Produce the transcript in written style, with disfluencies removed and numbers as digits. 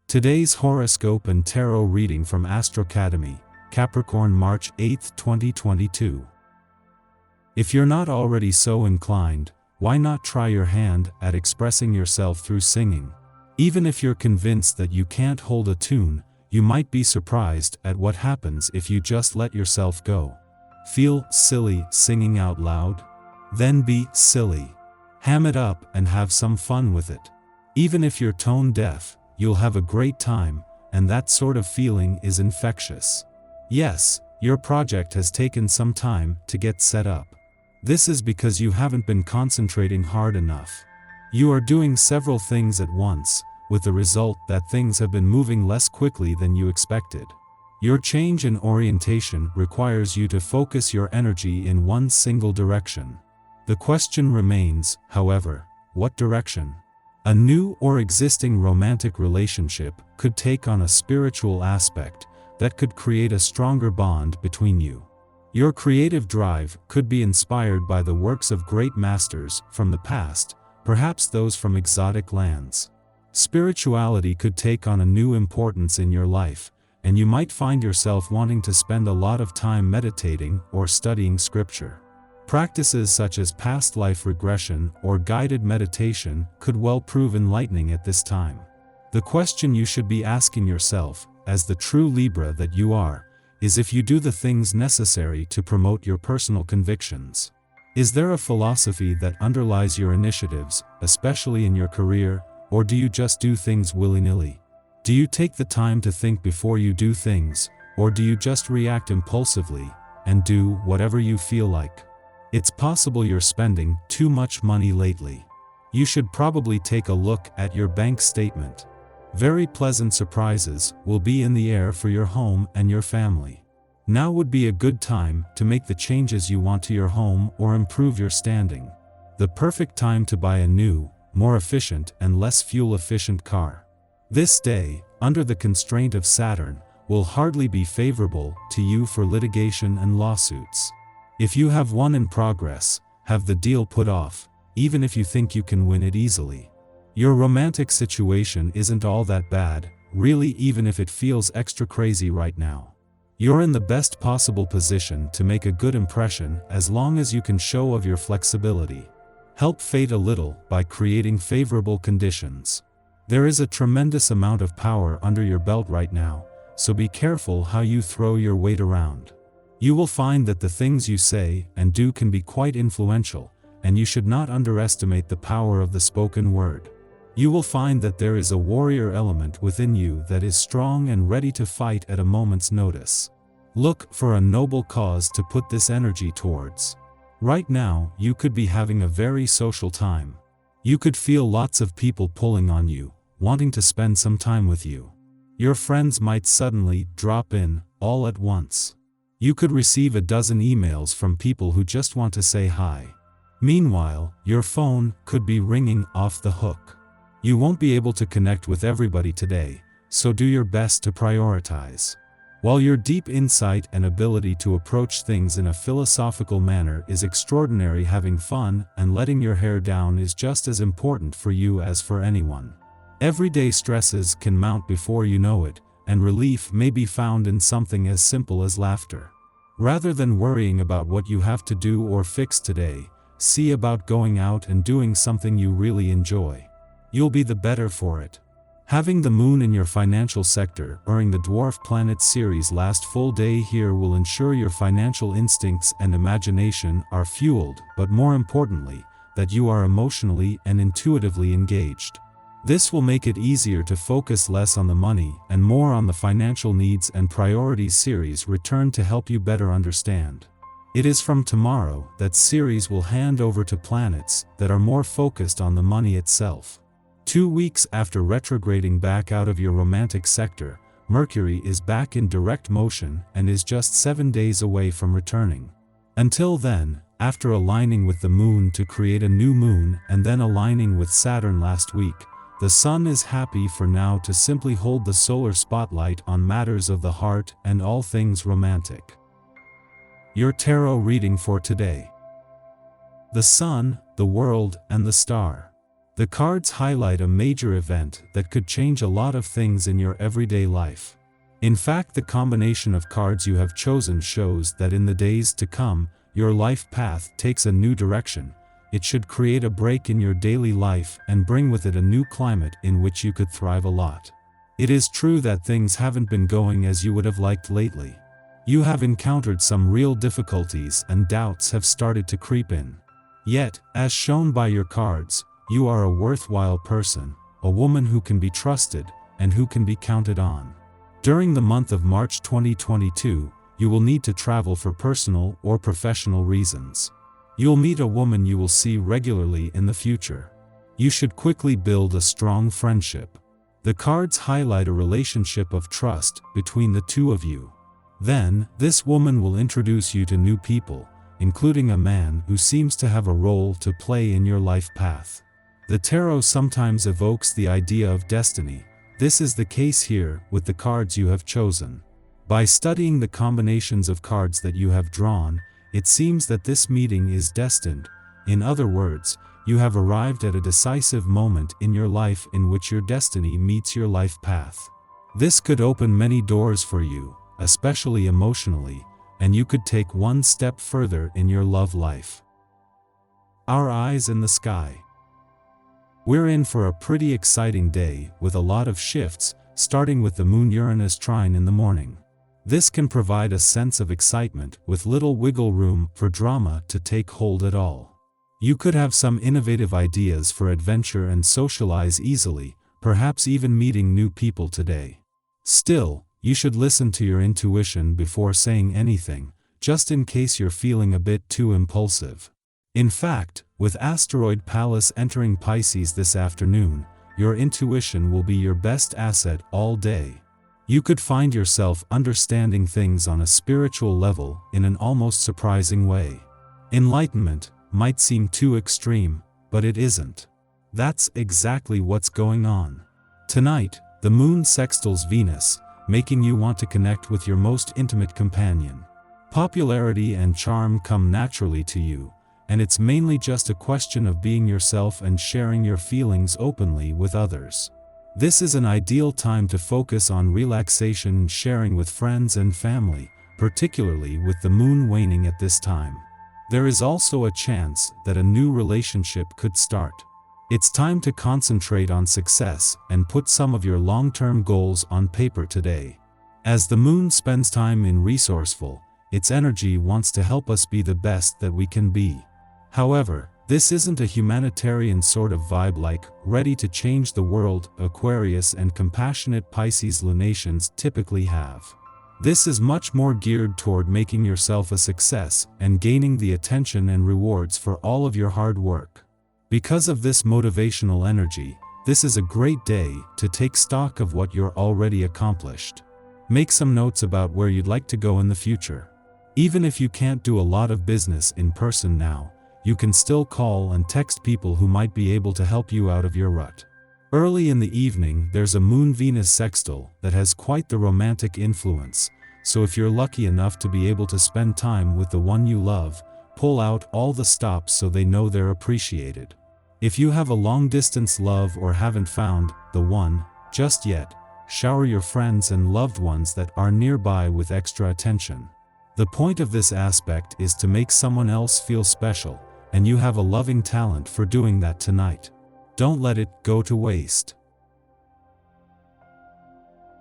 Today's horoscope and tarot reading from Astrocademy, Capricorn March 8, 2022. If you're not already so inclined, why not try your hand at expressing yourself through singing? Even if you're convinced that you can't hold a tune, you might be surprised at what happens if you just let yourself go. Feel silly singing out loud? Then be silly. Ham it up and have some fun with it. Even if you're tone deaf, you'll have a great time, and that sort of feeling is infectious. Yes, your project has taken some time to get set up. This is because you haven't been concentrating hard enough. You are doing several things at once, with the result that things have been moving less quickly than you expected. Your change in orientation requires you to focus your energy in one single direction. The question remains, however, what direction? A new or existing romantic relationship could take on a spiritual aspect that could create a stronger bond between you. Your creative drive could be inspired by the works of great masters from the past, perhaps those from exotic lands. Spirituality could take on a new importance in your life, and you might find yourself wanting to spend a lot of time meditating or studying scripture. Practices such as past life regression or guided meditation could well prove enlightening at this time. The question you should be asking yourself, as the true Libra that you are, is if you do the things necessary to promote your personal convictions. Is there a philosophy that underlies your initiatives, especially in your career, or do you just do things willy-nilly? Do you take the time to think before you do things, or do you just react impulsively and do whatever you feel like? It's possible you're spending too much money lately. You should probably take a look at your bank statement. Very pleasant surprises will be in the air for your home and your family. Now would be a good time to make the changes you want to your home or improve your standing. The perfect time to buy a new, more efficient and less fuel-efficient car. This day, under the constraint of Saturn, will hardly be favorable to you for litigation and lawsuits. If you have one in progress, have the deal put off, even if you think you can win it easily. Your romantic situation isn't all that bad, really, even if it feels extra crazy right now. You're in the best possible position to make a good impression as long as you can show of your flexibility. Help fate a little by creating favorable conditions. There is a tremendous amount of power under your belt right now, so be careful how you throw your weight around. You will find that the things you say and do can be quite influential, and you should not underestimate the power of the spoken word. You will find that there is a warrior element within you that is strong and ready to fight at a moment's notice. Look for a noble cause to put this energy towards. Right now, you could be having a very social time. You could feel lots of people pulling on you, wanting to spend some time with you. Your friends might suddenly drop in, all at once. You could receive a dozen emails from people who just want to say hi. Meanwhile, your phone could be ringing off the hook. You won't be able to connect with everybody today, so do your best to prioritize. While your deep insight and ability to approach things in a philosophical manner is extraordinary, having fun and letting your hair down is just as important for you as for anyone. Everyday stresses can mount before you know it, and relief may be found in something as simple as laughter. Rather than worrying about what you have to do or fix today, see about going out and doing something you really enjoy. You'll be the better for it. Having the moon in your financial sector during the dwarf planet series last full day here will ensure your financial instincts and imagination are fueled, but more importantly, that you are emotionally and intuitively engaged. This will make it easier to focus less on the money and more on the financial needs and priorities series return to help you better understand. It is from tomorrow that Ceres will hand over to planets that are more focused on the money itself. 2 weeks after retrograding back out of your romantic sector, Mercury is back in direct motion and is just 7 days away from returning. Until then, after aligning with the moon to create a new moon and then aligning with Saturn last week, the Sun is happy for now to simply hold the solar spotlight on matters of the heart and all things romantic. Your tarot reading for today. The Sun, the World, and the Star. The cards highlight a major event that could change a lot of things in your everyday life. In fact, the combination of cards you have chosen shows that in the days to come, your life path takes a new direction. It should create a break in your daily life and bring with it a new climate in which you could thrive a lot. It is true that things haven't been going as you would have liked lately. You have encountered some real difficulties and doubts have started to creep in. Yet, as shown by your cards, you are a worthwhile person, a woman who can be trusted and who can be counted on. During the month of March 2022, you will need to travel for personal or professional reasons. You'll meet a woman you will see regularly in the future. You should quickly build a strong friendship. The cards highlight a relationship of trust between the two of you. Then, this woman will introduce you to new people, including a man who seems to have a role to play in your life path. The tarot sometimes evokes the idea of destiny. This is the case here with the cards you have chosen. By studying the combinations of cards that you have drawn, it seems that this meeting is destined. In other words, you have arrived at a decisive moment in your life in which your destiny meets your life path. This could open many doors for you, especially emotionally, and you could take one step further in your love life. Our eyes in the sky. We're in for a pretty exciting day with a lot of shifts, starting with the Moon-Uranus trine in the morning. This can provide a sense of excitement with little wiggle room for drama to take hold at all. You could have some innovative ideas for adventure and socialize easily, perhaps even meeting new people today. Still, you should listen to your intuition before saying anything, just in case you're feeling a bit too impulsive. In fact, with Asteroid Pallas entering Pisces this afternoon, your intuition will be your best asset all day. You could find yourself understanding things on a spiritual level in an almost surprising way. Enlightenment might seem too extreme, but it isn't. That's exactly what's going on. Tonight, the moon sextiles Venus, making you want to connect with your most intimate companion. Popularity and charm come naturally to you, and it's mainly just a question of being yourself and sharing your feelings openly with others. This is an ideal time to focus on relaxation and sharing with friends and family, particularly with the moon waning at this time. There is also a chance that a new relationship could start. It's time to concentrate on success and put some of your long-term goals on paper today. As the moon spends time in resourceful, its energy wants to help us be the best that we can be. However, this isn't a humanitarian sort of vibe like ready to change the world Aquarius and compassionate Pisces lunations typically have. This is much more geared toward making yourself a success and gaining the attention and rewards for all of your hard work. Because of this motivational energy, this is a great day to take stock of what you're already accomplished. Make some notes about where you'd like to go in the future. Even if you can't do a lot of business in person now, you can still call and text people who might be able to help you out of your rut. Early in the evening, there's a Moon-Venus sextile that has quite the romantic influence, so if you're lucky enough to be able to spend time with the one you love, pull out all the stops so they know they're appreciated. If you have a long-distance love or haven't found the one just yet, shower your friends and loved ones that are nearby with extra attention. The point of this aspect is to make someone else feel special, and you have a loving talent for doing that tonight. Don't let it go to waste.